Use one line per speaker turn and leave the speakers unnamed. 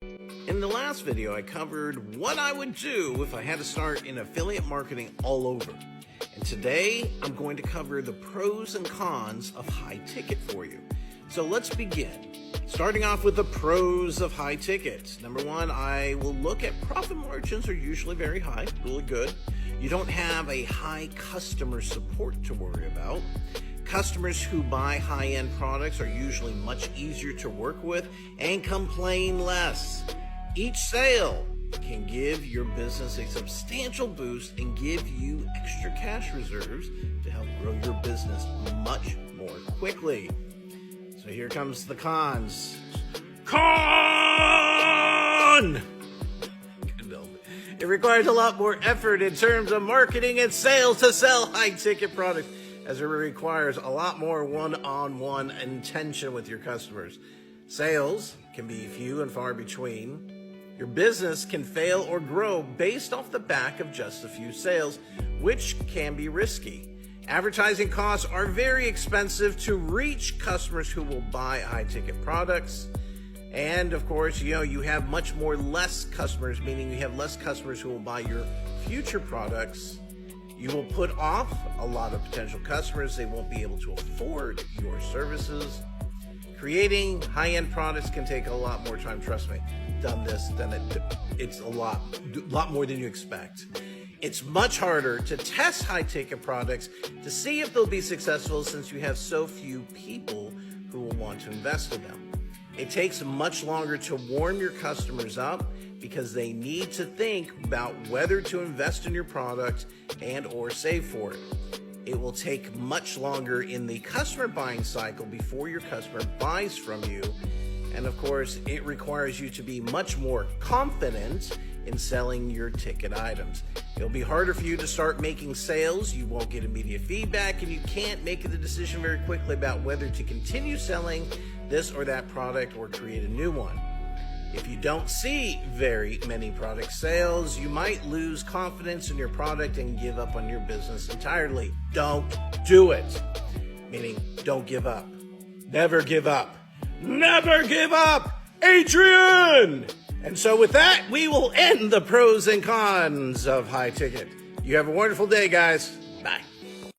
In the last video, I covered what I would do if I had to start in affiliate marketing all over. And today, I'm going to cover the pros and cons of high ticket for you. So let's begin. Starting off with the pros of high tickets. Number one, I will look at profit margins are usually very high, really good. You don't have a high customer support to worry about. Customers who buy high-end products are usually much easier to work with and complain less. Each sale can give your business a substantial boost and give you extra cash reserves to help grow your business much more quickly. So here comes the cons. Con! It requires a lot more effort in terms of marketing and sales to sell high-ticket products, as it requires a lot more one-on-one intention with your customers. Sales can be few and far between. Your business can fail or grow based off the back of just a few sales, which can be risky. Advertising costs are very expensive to reach customers who will buy high-ticket products. And of course, you have much more less customers, meaning you have less customers who will buy your future products. You will put off a lot of potential customers. They won't be able to afford your services. Creating high-end products can take a lot more time. Trust me, done this, it's a lot more than you expect. It's much harder to test high-ticket products to see if they'll be successful since you have so few people who will want to invest in them. It takes much longer to warm your customers up because they need to think about whether to invest in your product and or save for it. It will take much longer in the customer buying cycle before your customer buys from you. And of course, it requires you to be much more confident in selling your ticket items. It'll be harder for you to start making sales. You won't get immediate feedback, and you can't make the decision very quickly about whether to continue selling this or that product or create a new one. If you don't see very many product sales, you might lose confidence in your product and give up on your business entirely. Don't do it. Meaning, don't give up. Never give up. Never give up, Adrian! And so with that, we will end the pros and cons of high ticket. You have a wonderful day, guys. Bye.